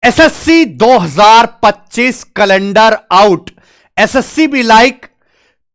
SSC 2025 calendar out. SSC भी like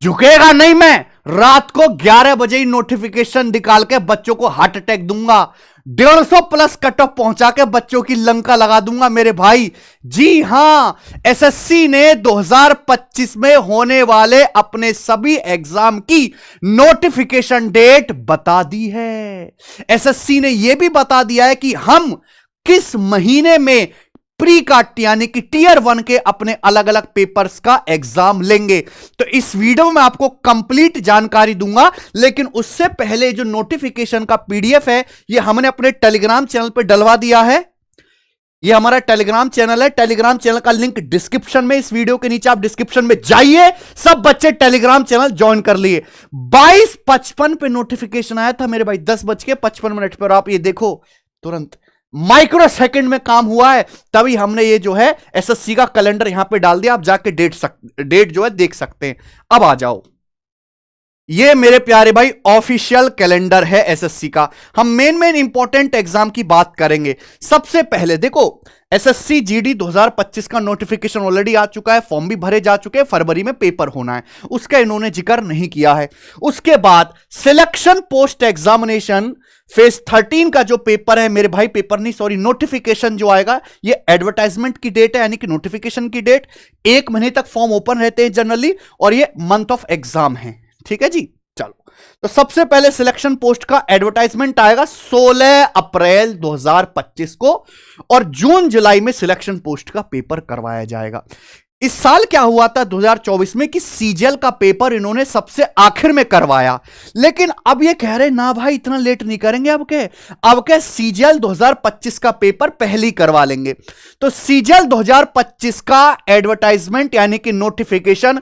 झुकेगा नहीं। मैं रात को 11 बजे ही नोटिफिकेशन निकाल के बच्चों को हार्ट अटैक दूंगा, 150 प्लस कट ऑफ पहुंचा के बच्चों की लंका लगा दूंगा मेरे भाई। जी हां, एसएससी ने 2025 में होने वाले अपने सभी एग्जाम की नोटिफिकेशन डेट बता दी है। एसएससी ने यह भी बता दिया है कि हम किस महीने में प्री काट यानी कि टीयर 1 के अपने अलग अलग पेपर्स का एग्जाम लेंगे। तो इस वीडियो में आपको कंप्लीट जानकारी दूंगा, लेकिन उससे पहले जो नोटिफिकेशन का पीडीएफ है यह हमने अपने टेलीग्राम चैनल पर डलवा दिया है। यह हमारा टेलीग्राम चैनल है। टेलीग्राम चैनल का लिंक डिस्क्रिप्शन में, इस वीडियो के नीचे आप डिस्क्रिप्शन में जाइए। सब बच्चे टेलीग्राम चैनल ज्वाइन कर लिए। 22:55 पे नोटिफिकेशन आया था मेरे भाई, 10:55 पर। आप ये देखो, तुरंत माइक्रो सेकंड में काम हुआ है। तभी हमने ये जो है एसएससी का कैलेंडर यहां पे डाल दिया। आप जाके डेट जो है देख सकते हैं। अब आ जाओ, ये मेरे प्यारे भाई ऑफिशियल कैलेंडर है एसएससी का। हम मेन इंपॉर्टेंट एग्जाम की बात करेंगे। सबसे पहले देखो, एसएससी जीडी 2025 का नोटिफिकेशन ऑलरेडी आ चुका है, फॉर्म भी भरे जा चुके हैं, फरवरी में पेपर होना है, उसका इन्होंने जिक्र नहीं किया है। उसके बाद सिलेक्शन पोस्ट एग्जामिनेशन फेज 13 का जो पेपर है मेरे भाई, पेपर नहीं सॉरी नोटिफिकेशन जो आएगा, ये एडवर्टाइजमेंट की डेट है यानी कि नोटिफिकेशन की डेट। 1 महीने तक फॉर्म ओपन रहते हैं जनरली, और ये मंथ ऑफ एग्जाम है। ठीक है जी, चलो। तो सबसे पहले सिलेक्शन पोस्ट का एडवर्टाइजमेंट आएगा 16 अप्रैल 2025 को, और जून जुलाई में सिलेक्शन पोस्ट का पेपर करवाया जाएगा। इस साल क्या हुआ था 2024 में कि सीजीएल का पेपर इन्होंने सबसे आखिर में करवाया, लेकिन अब ये कह रहे ना भाई इतना लेट नहीं करेंगे। अब के सीजीएल 2025 का पेपर पहले ही करवा लेंगे। तो सीजीएल 2025 का एडवर्टाइजमेंट यानी कि नोटिफिकेशन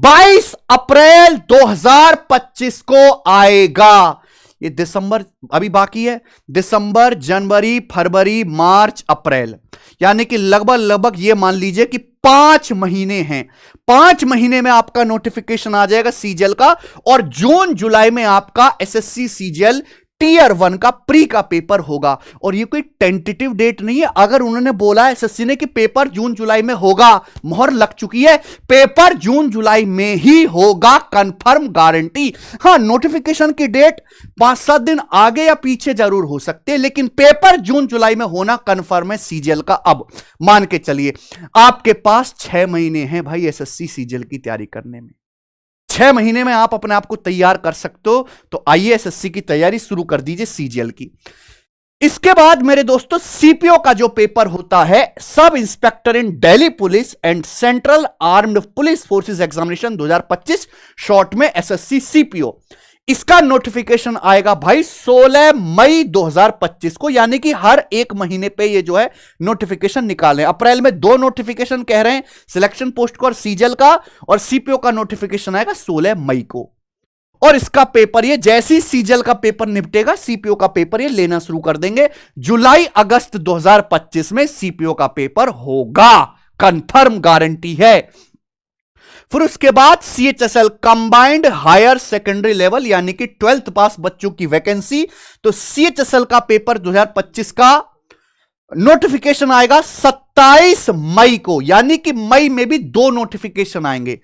22 अप्रैल 2025 को आएगा। ये दिसंबर अभी बाकी है, दिसंबर, जनवरी, फरवरी, मार्च, अप्रैल, यानी कि लगभग ये मान लीजिए कि 5 महीने हैं। 5 महीने में आपका नोटिफिकेशन आ जाएगा सीजीएल का, और जून जुलाई में आपका एसएससी सीजीएल टीयर 1 का प्री का पेपर होगा। और ये कोई टेंटेटिव डेट नहीं है। अगर उन्होंने बोला एसएससी ने कि पेपर जून जुलाई में होगा, मोहर लग चुकी है, पेपर जून जुलाई में ही होगा, कंफर्म गारंटी। हां, नोटिफिकेशन की डेट 5-7 दिन आगे या पीछे जरूर हो सकते हैं, लेकिन पेपर जून जुलाई में होना कंफर्म है सीजीएल का। अब मान के चलिए आपके पास 6 महीने हैं भाई एसएससी सीजीएल की तैयारी करने में। 6 महीने में आप अपने आप को तैयार कर सकते हो। तो आइए एसएससी की तैयारी शुरू कर दीजिए सीजीएल की। इसके बाद मेरे दोस्तों सीपीओ का जो पेपर होता है, sub inspector in Delhi police and central armed police forces examination 2025, short में एसएससी सीपीओ, इसका नोटिफिकेशन आएगा भाई 16 मई 2025 को, यानी कि हर 1 महीने पे ये जो है नोटिफिकेशन निकालें। अप्रैल में 2 नोटिफिकेशन कह रहे हैं, सिलेक्शन पोस्ट को और सीजीएल का, और सीपीओ का नोटिफिकेशन आएगा 16 मई को। और इसका पेपर ये जैसे ही सीजीएल का पेपर निपटेगा, सीपीओ का पेपर ये लेना शुरू कर देंगे। जुलाई अगस्त 2025 में सीपीओ का पेपर होगा, कंफर्म गारंटी है। फिर उसके बाद CHSL combined higher secondary level यानी कि 12th पास बच्चों की वैकेंसी। तो सीएचएसएल का पेपर 2025 का नोटिफिकेशन आएगा 27 मई को, यानी कि मई में भी 2 नोटिफिकेशन आएंगे।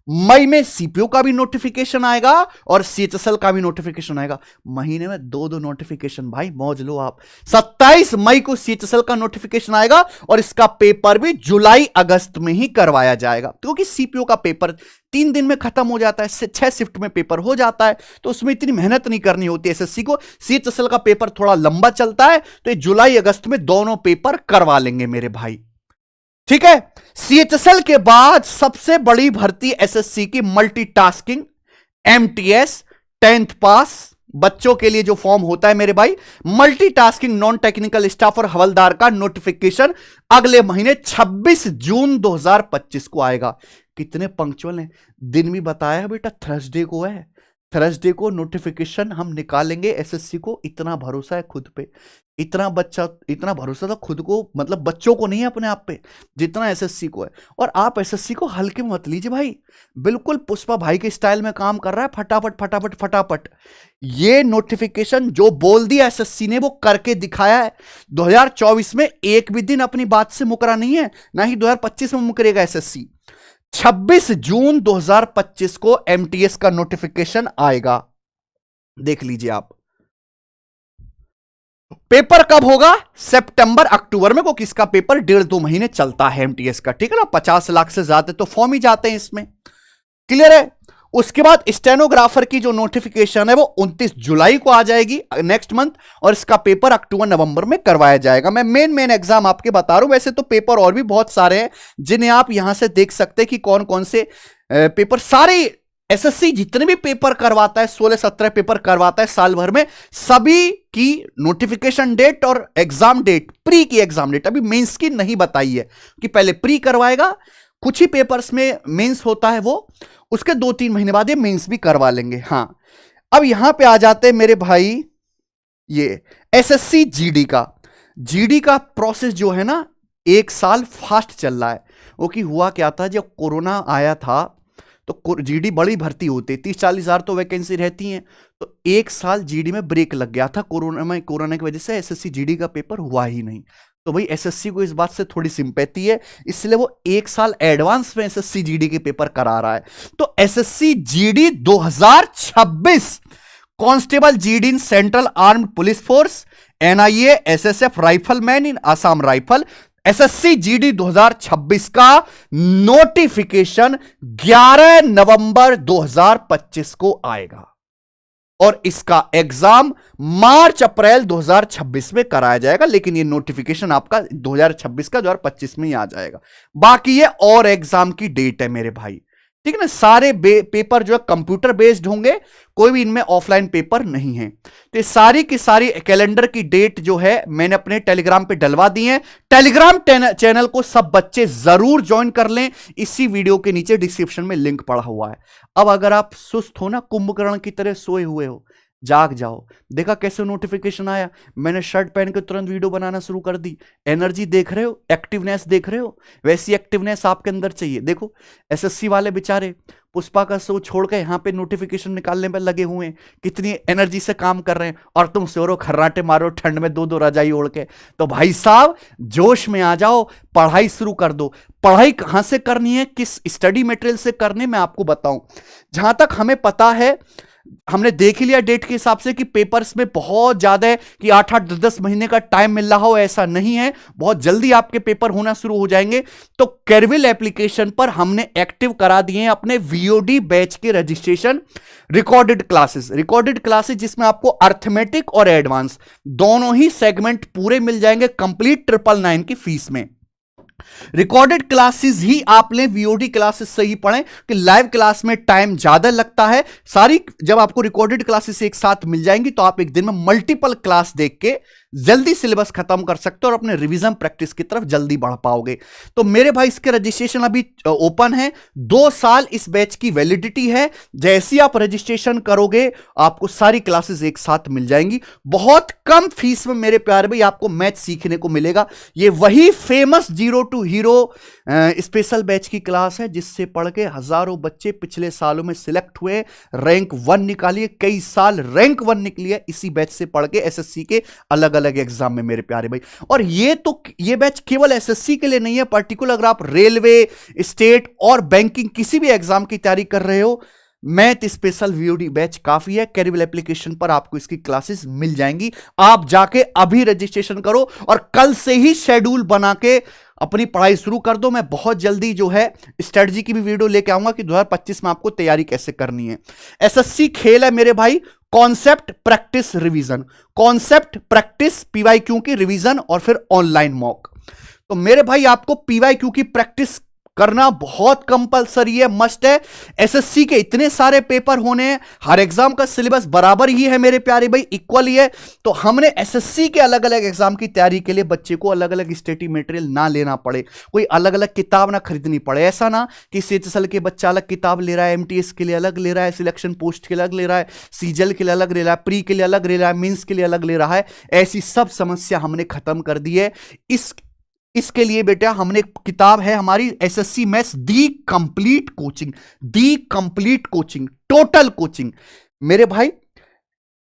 मई में सीपीओ का भी नोटिफिकेशन आएगा और सीएचएसएल का भी नोटिफिकेशन आएगा। महीने में 2 नोटिफिकेशन भाई, मौज लो आप। 27 मई को सीएचएसएल का नोटिफिकेशन आएगा, और इसका पेपर भी जुलाई अगस्त में ही करवाया जाएगा, क्योंकि सीपीओ का पेपर 3 दिन में खत्म हो जाता है, 6 शिफ्ट में पेपर हो जाता है, तो उसमें इतनी मेहनत नहीं करनी होती एसएससी को। सीएचएसएल का पेपर थोड़ा लंबा चलता है, तो जुलाई अगस्त में दोनों पेपर करवा लेंगे मेरे भाई। ठीक है। सीएचएसएल के बाद सबसे बड़ी भर्ती एसएससी की मल्टीटास्किंग एमटीएस 10th पास बच्चों के लिए जो फॉर्म होता है मेरे भाई, मल्टीटास्किंग नॉन टेक्निकल स्टाफ और हवलदार का नोटिफिकेशन अगले महीने 26 जून 2025 को आएगा। कितने पंक्चुअल हैं, दिन भी बताया है बेटा, थर्सडे को है। थर्सडे को नोटिफिकेशन हम निकालेंगे। एसएससी को इतना भरोसा है खुद पे, इतना भरोसा था खुद को, मतलब बच्चों को नहीं है अपने आप पे, जितना एसएससी को है। और आप एसएससी को हल्के में मत लीजिए भाई, बिल्कुल पुष्पा भाई के स्टाइल में काम कर रहा है, फटाफट फटाफट फटाफट। ये नोटिफिकेशन जो बोल दिया एसएससी ने वो करके दिखाया है। 2024 में एक भी दिन अपनी बात से मुकरा नहीं है, ना ही 2025 में मुकरेगा एसएससी। 26 जून 2025 को एमटीएस का नोटिफिकेशन आएगा, देख लीजिए आप। पेपर कब होगा? सितंबर अक्टूबर में, को किसका पेपर 1.5-2 महीने चलता है एमटीएस का, ठीक है ना। 50 लाख से ज्यादा तो फॉर्म ही जाते हैं इसमें, क्लियर है। उसके बाद स्टेनोग्राफर की जो नोटिफिकेशन है वो 29 जुलाई को आ जाएगी नेक्स्ट मंथ, और इसका पेपर अक्टूबर नवंबर में करवाया जाएगा। मैं मेन एग्जाम आपके बता रहा हूं, वैसे तो पेपर और भी बहुत सारे हैं जिन्हें आप यहां से देख सकते हैं कि कौन कौन से पेपर। सारे एसएससी जितने भी पेपर करवाता है, 16-17 पेपर करवाता है साल भर में, सभी की नोटिफिकेशन डेट और एग्जाम डेट, प्री की एग्जाम डेट अभी मेंस की नहीं बताई है कि पहले प्री करवाएगा, कुछ ही पेपर्स में मेंस होता है वो, उसके 2-3 महीने बाद ये मेंस भी करवा लेंगे। हां, अब यहां पे आ जाते हैं मेरे भाई, ये एसएससी जीडी का प्रोसेस जो है ना, 1 साल फास्ट चल रहा है। वो कि हुआ क्या था, जब कोरोना आया था तो जीडी बड़ी भर्ती होती, 30-40 हजार तो वैकेंसी रहती हैं, तो 1 साल जीडी में ब्रेक लग गया था कोरोना की वजह से एसएससी जीडी का पेपर हुआ ही नहीं। तो भाई एसएससी को इस बात से थोड़ी सिंपैथी है, इसलिए वो 1 साल एडवांस में एसएससी जीडी के पेपर करा रहा है। तो SSC GD 2026, constable GD in central armed police force, NIA, SSF rifleman in Assam rifle, SSC GD 2026 का नोटिफिकेशन 11 नवंबर 2025 को आएगा, और इसका एग्जाम मार्च अप्रैल 2026 में कराया जाएगा। लेकिन ये नोटिफिकेशन आपका 2026 का 2025 में ही आ जाएगा। बाकी ये और एग्जाम की डेट है मेरे भाई, ठीक है ना। सारे पेपर जो है कंप्यूटर बेस्ड होंगे, कोई भी इनमें ऑफलाइन पेपर नहीं है। तो सारी की सारी कैलेंडर की डेट जो है मैंने अपने टेलीग्राम पे डलवा दी है। टेलीग्राम चैनल को सब बच्चे जरूर ज्वाइन कर लें, इसी वीडियो के नीचे डिस्क्रिप्शन में लिंक पड़ा हुआ है। अब अगर आप सुस्त हो ना, कुंभकर्ण की तरह सोए हुए हो, जाग जाओ। देखा कैसे नोटिफिकेशन आया, मैंने शर्ट पहन के तुरंत वीडियो बनाना शुरू कर दी। एनर्जी देख रहे हो, एक्टिवनेस देख रहे हो, वैसी एक्टिवनेस आपके अंदर चाहिए। देखो एसएससी वाले बेचारे पुष्पा का शो छोड़ के यहाँ पे नोटिफिकेशन निकालने में लगे हुए हैं, कितनी एनर्जी से काम कर रहे हैं, और तुम सोरो खर्राटे मारो ठंड में 2-2 रजाई ओढ़ के। तो भाई साहब जोश में आ जाओ, पढ़ाई शुरू कर दो। पढ़ाई कहां से करनी है, किस स्टडी मटेरियल से करने, मैं आपको बताऊं। जहां तक हमें पता है, हमने देख ही लिया डेट के हिसाब से कि पेपर्स में बहुत ज्यादा है कि 8-8 10-10 महीने का टाइम मिल रहा हो, ऐसा नहीं है। बहुत जल्दी आपके पेपर होना शुरू हो जाएंगे। तो कैरविल एप्लीकेशन पर हमने एक्टिव करा दिए हैं अपने वीओडी बैच के रजिस्ट्रेशन। रिकॉर्डेड क्लासेस जिसमें आपको अर्थमेटिक और एडवांस दोनों ही सेगमेंट पूरे मिल जाएंगे कंप्लीट 999 की फीस में। रिकॉर्डेड क्लासेस ही आप लें, वीओडी क्लासेस से ही पढ़ें कि लाइव क्लास में टाइम ज्यादा लगता है। सारी जब आपको रिकॉर्डेड क्लासेस एक साथ मिल जाएंगी तो आप एक दिन में मल्टीपल क्लास देख के जल्दी सिलेबस खत्म कर सकते हो और अपने रिवीजन प्रैक्टिस की तरफ जल्दी बढ़ पाओगे। तो मेरे भाई इसके रजिस्ट्रेशन अभी ओपन है, 2 साल इस बैच की वैलिडिटी है। जैसे ही आप रजिस्ट्रेशन करोगे आपको सारी क्लासेस एक साथ मिल जाएंगी, बहुत कम फीस में मेरे प्यारे भाई आपको मैथ सीखने को मिलेगा। ये वही famous zero to hero special batch की क्लास है जिससे पढ़ के हजारों बच्चे पिछले सालों में सिलेक्ट हुए, रैंक 1 निकालिए, कई साल रैंक 1 निकली है इसी बैच से पढ़ के एसएससी के अलग अलग एग्जाम में मेरे प्यारे भाई। और ये बैच केवल एसएससी के लिए नहीं है, पर्टिकुलर अगर आप रेलवे, स्टेट और बैंकिंग किसी भी एग्जाम की तैयारी कर रहे हो, मैथ स्पेशल वीओडी बैच काफी है। कैरिबल एप्लीकेशन पर आपको इसकी क्लासेस मिल जाएंगी। आप जाके अभी रजिस्ट्रेशन करो और कल से ही शेड्यूल बना के अपनी पढ़ाई शुरू कर दो। मैं बहुत जल्दी जो है स्ट्रेटजी की भी वीडियो लेके आऊंगा कि 2025 में आपको तैयारी कैसे करनी है। एसएससी खेल है मेरे भाई concept practice revision, concept practice PYQ की रिवीजन और फिर ऑनलाइन मॉक। तो मेरे भाई आपको पीवाईक्यू की प्रैक्टिस करना बहुत कंपलसरी है, मस्ट है। एसएससी के इतने सारे पेपर होने हैं, हर एग्जाम का सिलेबस बराबर ही है मेरे प्यारे भाई, इक्वल ही है। तो हमने एसएससी के अलग अलग एग्जाम की तैयारी के लिए बच्चे को अलग अलग स्टडी मटेरियल ना लेना पड़े, कोई अलग अलग किताब ना खरीदनी पड़े। ऐसा ना कि सीएचएसएल के बच्चा अलग किताब ले रहा है, एमटीएस के लिए अलग ले रहा है, सिलेक्शन पोस्ट के लिए अलग ले रहा है, सीजल के लिए अलग ले रहा है, प्री के लिए अलग ले रहा है, मींस के लिए अलग ले रहा है। ऐसी सब समस्या हमने खत्म कर दी है। इसके लिए बेटा हमने किताब है हमारी एसएससी मैथ्स दी कंप्लीट कोचिंग, दी कंप्लीट कोचिंग, टोटल कोचिंग। मेरे भाई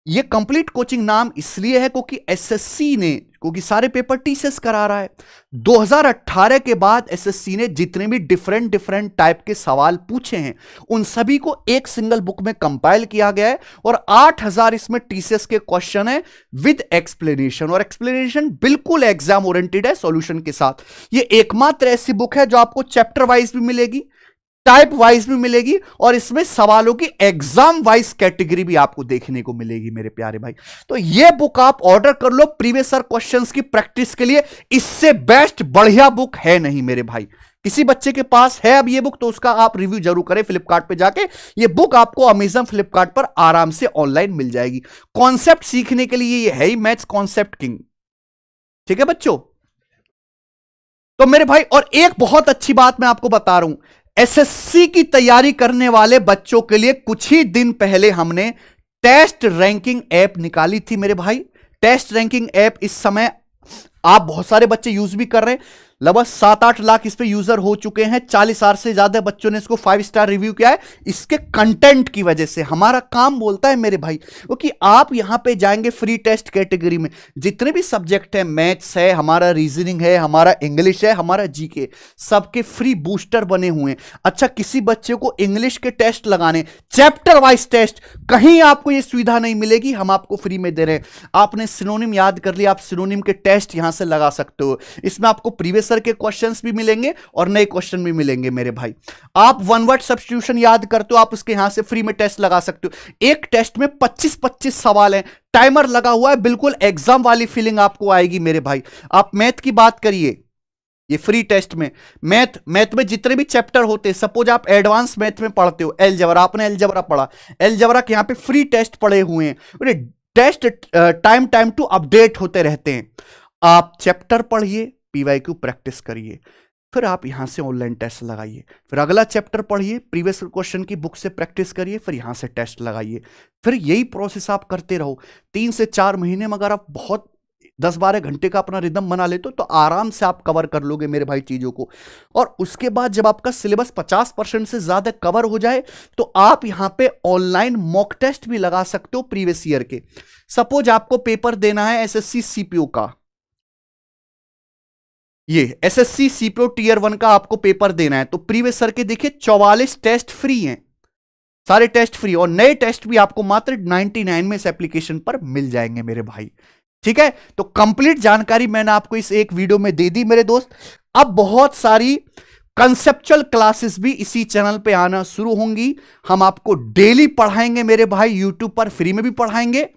ये कंप्लीट कोचिंग नाम इसलिए है क्योंकि एसएससी ने, क्योंकि सारे पेपर टीसीएस करा रहा है। 2018 के बाद एसएससी ने जितने भी डिफरेंट टाइप के सवाल पूछे हैं उन सभी को एक सिंगल बुक में कंपाइल किया गया है और 8000 इसमें टीसीएस के क्वेश्चन है विद एक्सप्लेनेशन, और एक्सप्लेनेशन बिल्कुल एग्जाम ओरिएंटेड है सॉल्यूशन के साथ। ये एकमात्र ऐसी बुक है जो आपको चैप्टर वाइज भी मिलेगी, टाइप वाइज भी मिलेगी, और इसमें सवालों की एग्जाम वाइज कैटेगरी भी आपको देखने को मिलेगी मेरे प्यारे भाई। तो यह बुक आप ऑर्डर कर लो प्रीवियस ईयर क्वेश्चंस की प्रैक्टिस के लिए, इससे बेस्ट बढ़िया बुक है नहीं मेरे भाई। किसी बच्चे के पास है अब ये बुक तो उसका आप रिव्यू जरूर करें फ्लिपकार्ट पे जाके। ये बुक आपको अमेजन फ्लिपकार्ट पर आराम से ऑनलाइन मिल जाएगी। कॉन्सेप्ट सीखने के लिए ये है ही मैथ्स कॉन्सेप्ट किंग, ठीक है बच्चों। तो मेरे भाई और एक बहुत अच्छी बात मैं आपको बता रहा हूं, एसएससी की तैयारी करने वाले बच्चों के लिए कुछ ही दिन पहले हमने टेस्ट रैंकिंग ऐप निकाली थी मेरे भाई। टेस्ट रैंकिंग ऐप इस समय आप बहुत सारे बच्चे यूज भी कर रहे हैं, लगभग 7-8 लाख इस पे यूजर हो चुके हैं, 40,000 से ज्यादा बच्चों ने इसको 5 स्टार रिव्यू किया है। इसके कंटेंट की वजह से हमारा काम बोलता है मेरे भाई, क्योंकि आप यहां पे जाएंगे फ्री टेस्ट कैटेगरी में जितने भी सब्जेक्ट है, मैथ्स है, हमारा रीजनिंग है, हमारा इंग्लिश है, हमारा जीके, सबके फ्री बूस्टर बने हुए हैं। अच्छा किसी बच्चे को इंग्लिश के टेस्ट लगाने, चैप्टर वाइज टेस्ट, कहीं आपको यह सुविधा नहीं मिलेगी, हम आपको फ्री में दे रहे हैं। आपने सिनोनिम याद कर लिया, आप सिनोनिम के टेस्ट यहां से लगा सकते हो। इसमें आपको प्रीवियस के क्वेश्चंस भी मिलेंगे और नए क्वेश्चन भी मिलेंगे मेरे भाई। आप वन वर्ड सब्स्टिट्यूशन याद करते हो, आप उसके यहां से फ्री में टेस्ट लगा सकते हो। एक टेस्ट में 25-25 सवाल हैं, टाइमर लगा हुआ है, बिल्कुल एग्जाम वाली फीलिंग आपको आएगी मेरे भाई। आप मैथ की बात करिए, ये फ्री टेस्ट में मैथ में जितने भी चैप्टर होते हैं, सपोज आप एडवांस मैथ में पढ़ते हो, एलजेब्रा, आपने एलजेब्रा पढ़ा, एलजेब्रा के यहां पे फ्री टेस्ट पड़े हुए हैं। टेस्ट टाइम टू अपडेट होते रहते हैं। आप चैप्टर पढ़िए, पीवाईक्यू प्रैक्टिस करिए, फिर आप यहां से ऑनलाइन टेस्ट लगाइए, फिर अगला चैप्टर पढ़िए, प्रीवियस क्वेश्चन की बुक से प्रैक्टिस करिए, फिर यहां से टेस्ट लगाइए, फिर यही प्रोसेस आप करते रहो। 3 से 4 महीने में अगर आप बहुत 10-12 घंटे का अपना रिदम बना लेते हो तो आराम से आप कवर कर लोगे मेरे भाई चीजों को। और उसके बाद जब आपका सिलेबस 50% से ज्यादा कवर हो जाए तो आप यहां पे ऑनलाइन मॉक टेस्ट भी लगा सकते हो प्रीवियस ईयर के। सपोज आपको पेपर देना है एसएससी सीपीओ का, ये एसएससी सीपीओ टीयर 1 का आपको पेपर देना है, तो प्रीवियस ईयर के देखिए 44 टेस्ट फ्री हैं, सारे टेस्ट फ्री, और नए टेस्ट भी आपको मात्र 99 में इस एप्लीकेशन पर मिल जाएंगे मेरे भाई। ठीक है, तो कंप्लीट जानकारी मैंने आपको इस एक वीडियो में दे दी मेरे दोस्त। अब बहुत सारी कंसेप्चुअल क्लासेस भी इसी चैनल पे आना शुरू होंगी। हम आपको डेली पढ़ाएंगे मेरे भाई, यूट्यूब पर फ्री में भी पढ़ाएंगे,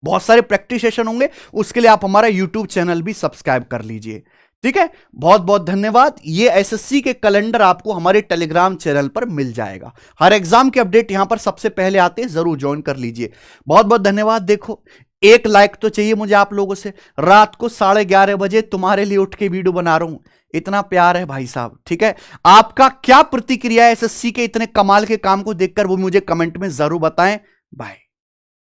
बहुत सारे प्रैक्टिस सेशन होंगे। उसके लिए आप हमारा यूट्यूब चैनल भी सब्सक्राइब कर लीजिए। ठीक है, बहुत बहुत धन्यवाद। ये एसएससी के कैलेंडर आपको हमारे टेलीग्राम चैनल पर मिल जाएगा, हर एग्जाम के अपडेट यहां पर सबसे पहले आते हैं, जरूर ज्वाइन कर लीजिए। बहुत बहुत धन्यवाद। देखो, एक लाइक तो चाहिए मुझे आप लोगों से। रात को 11:30 बजे तुम्हारे लिए उठ के वीडियो बना रहा हूं, इतना प्यार है भाई साहब। ठीक है, आपका क्या प्रतिक्रिया है एसएससी के इतने कमाल के काम को देखकर, वो मुझे कमेंट में जरूर बताएं। बाय।